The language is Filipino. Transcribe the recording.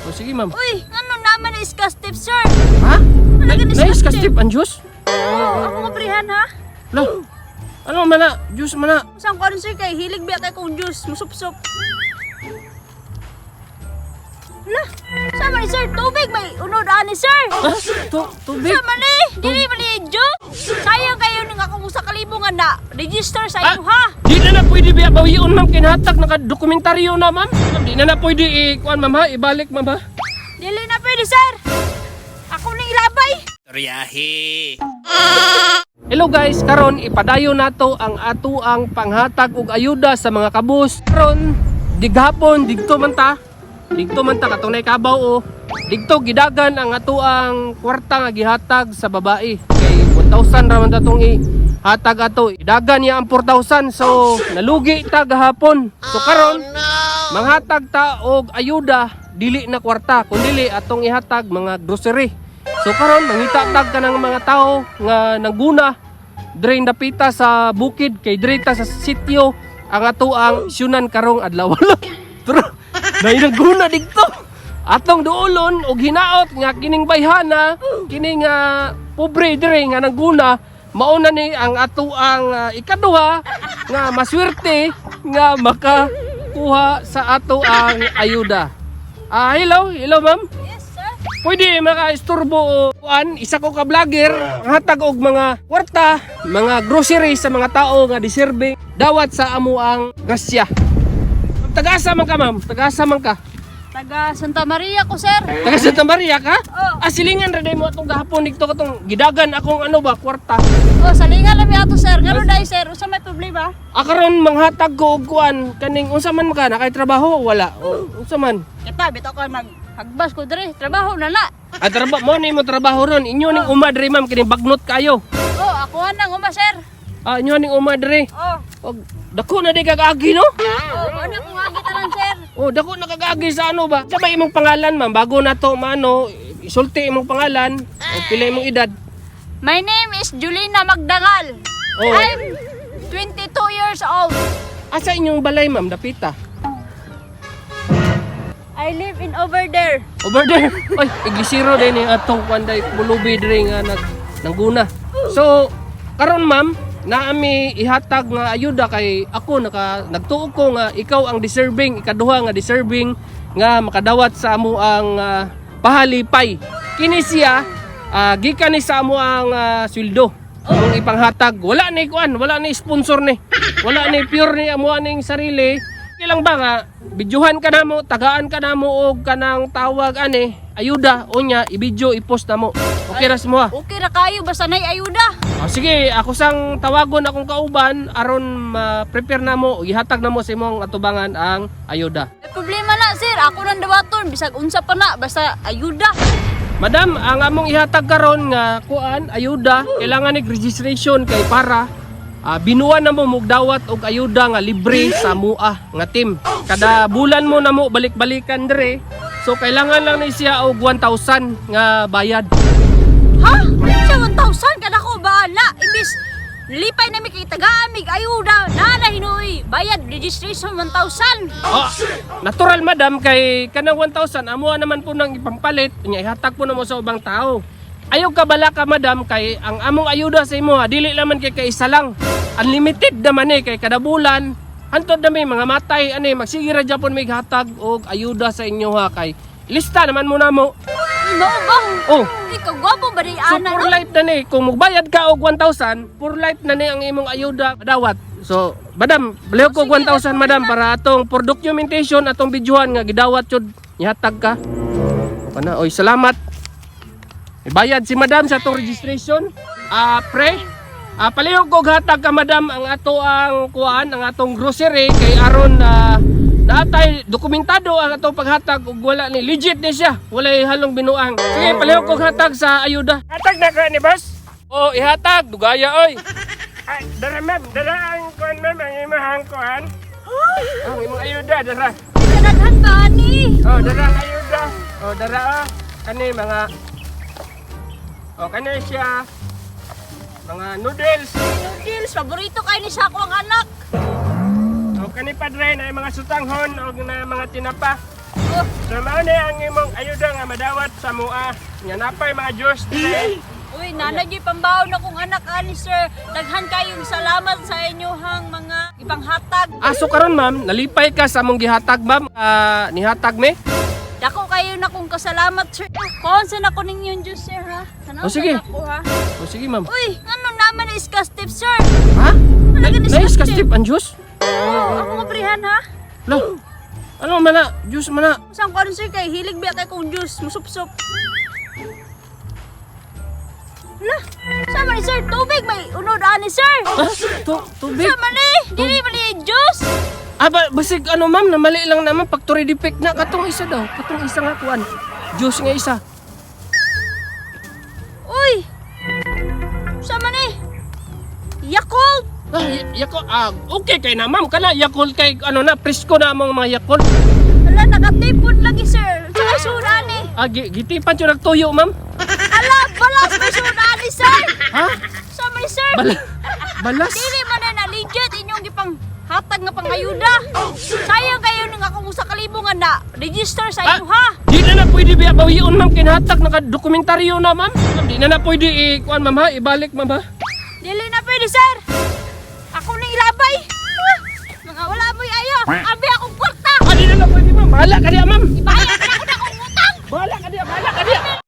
O sige, ma'am. Uy, ano naman na iskastip, sir? Ha? Talaga Nais ka step ang juice? Oo, ako nga prihan, ha? Lo, ano man na? Juice man na. Saan ko rin, sir, kay hilig biya kay kong juice, musup-sup. Hala, sama ni sir, tubig, may unod ani, sir. Ha? Tubig? Sama ni, dili mali juice. Sayang kayo nang ako sa kalibungan na register sa iyo, ha? Di na pwede biya bawion, ma'am. Kinahatag naka-dokumentaryo na, ma'am. Di na pwede kuan, ma'am, ha? Ibalik, ma'am, ha? Dili na pwede, sir. Ako ni ilabay. Riyahi. Hello guys, karon ipadayon nato ang ato ang panghatag og ayuda sa mga kabus. Karon dighapon digto man ta katong naikabaw o digto gidagan ang ato ang kwarta nga gihatag sa babae. Kay 1,000 ra man tatong ihatag ato. Idagan niya ang 4,000, so nalugi ta gahapon. So karon manghatag ta og ayuda dili na kwarta kundi atong ihatag mga grocery. So karon mangita tag ka ng mga tao nga nangguna dire dapita sa bukid kay dire ta sa sitio ang ato ang syunan karong adlaw. Pero nangguna didto. Atong duolon og hinaot nga kining bayhana, kining pobre dire nga nangguna mao na ni ang ato ang ikaduha nga maswerte nga makakuha sa ato ang ayuda. Hello ma'am. Yes, sir. Pwede maka-isturbo o isa ko ka vlogger, hatag og mga kwarta, mga grocery sa mga tao nga deserve dawat sa amo ang grasya. Tagasa man ka, ma'am? Tagasa man ka? Taga Santa Maria ko, sir. Taga Santa Maria ka? Oh. Silingan ra day mo atong gahapon dito katong gidagan akong kwarta. Oh, salingan lang ato, sir. Ngano dai, sir? Unsa may problema? Karon manghatag ko og kuan kaning unsa man ka nakay trabaho wala? Unsa man? Kita bitaw ko maghagbas ko dire. Trabaho na na. Trabaho mo ni mo trabaho ron. Inyo ning uma diri, ma'am, kining bagnot kayo. Oh, ako nang uma, sir. Inyo ning uma diri. Oh. Og dako na di kagagi, no? Oh, ano ko nga kita lang, sir. Dako na kagagi sa ano ba? Sabay imong pangalan, ma'am, bago na to maano, isulti imong pangalan o pila imong edad. My name is Julina Magdangal. Oh. I'm 22 years old. Asa inyong balay, ma'am, dapita? I live in over there. Over there. Oy, iglisiro din yung atong kwanday mulubi diri nga nangguna. So, karon ma'am, naami ihatag nga ayuda kay ako nagtuo ko nga ikaw ang deserving, ikaduha nga deserving nga makadawat sa amo ang pahalipay. Kini siya gikan ni sa amo ang sweldo. Ang ipanghatag, wala ni kuan, wala ni sponsor ni. Wala ni pure ni amo aning sarili. Ilang ba nga bidyuhan ka namo, tagaan ka namo og kanang tawag ayuda unya i-video i-post namo. Okay ra mo ha. Okay ra kayo basta nay ayuda. Sige, ako sang tawagon akong kauban aron ma-prepare namo, ihatag namo sa imong atubangan ang ayuda. May problema na, sir. Ako nang dawaton bisag unsa pa na basta ayuda. Madam, ang among ihatag karon nga kuan ayuda, kailangan ni registration kay para binuan na mo mugdawat og ayuda nga libre sa mua nga team. Kada bulan mo na mo balik-balikan dire. So kailangan lang ni siya og 1,000 nga bayad. Ha? Sa 1,000 kada ko bahala. Imbis lipay na mi kay taga-amig ayuda. Nana hinoy bayad registration 1,000. Natural madam kay kanang 1,000 amo naman po nang ipampalit nya ihatag po na mo sa ubang tao. Ayaw ka bala ka madam kay ang among ayuda sa imo dili naman kay kaisa lang. Unlimited naman kay kada bulan hantod na may mga matay magsige ra gyapon may hatag og ayuda sa inyo ha kay lista naman mo na mo. Mao ba? Oh. Ikaw gwapo ba di So ana for no? life na kung magbayad ka og 1,000 for life na ang imong ayuda dawat. So madam, baliw ko 1,000 madam para atong for documentation atong bidyuhan nga gidawat jud ihatag ka. Kana oy salamat. Ibayad si madam sa atong registration. Palihog ko hatag ka madam ang ato ang kuan, ang atong grocery kay aron natay dokumentado ang atong paghatag ug wala ni legit ni siya. Walay halong binuang. Sige, palihog ko hatag sa ayuda. Hatag na ka ni boss? Ihatag dugaya oy. Dara ma'am, dara ang kuan ma'am, ang imahang kuan. Ang imong ayuda dara. Kadaghan ba ani? Dara ang ayuda. Dara kani mga kani siya mga noodles. Noodles, paborito kay ni sa ako ang anak. Kani padre na mga sutanghon o na mga tinapa. Oh, So mao ni ang imong ayuda nga madawat sa mua. Nga napay mga Diyos dire. uy, nanay pambaon akong anak ani sir. Daghan kayong salamat sa inyohang mga ipanghatag. Aso karon ma'am, nalipay ka sa among gihatag ma'am. Nihatag me. Dako kayo na kong kasalamat sir. Konsen ako ninyong Diyos sir ha. Tanaw Oh, sige. ako ha. O sige ma'am. Uy, ano naman is tip sir? Ha? Talaga ni Nice ka Steve. Steve ang Diyos? Oo, ako mabrihan ha. Lah. Ano man na? Diyos man na. Saan ko sir kay hilig biya kay kong juice, musupsup. Lah, sama ni sir, tubig may unod ani sir. Ha? Tubig? Sama ni, dili man ni juice. Basig ano ma'am, namali lang naman factory defect na katong isa daw. Katong isa nga kuan. Diyos nga isa. Uy, sama ni. Yakult. Yakult. Okay kay na ma'am. Kana Yakult kay ano na, presko na among mga Yakult. Ala, nakatipod lagi sir. Sa sura ni. Gitipan siya nagtuyo ma'am. Ala, balas may sura ni sir. Ha? Sama ni sir. Balas? Dili man na legit inyong gipang hatag nga pangayuda. Sayang kayo nang akong usa ka libo nga na register sa inyo ha. Di na pwede biya bawion ma'am. Kinahatag naka-dokumentaryo na ma'am. Di na pwede kuan ma'am ha. Ibalik ma'am ha. Dili na pwede sir. Ako ning ilabay. Mga wala mo'y ayo. Abi akong kwarta. Di na pwede ma'am. Bahala ka diya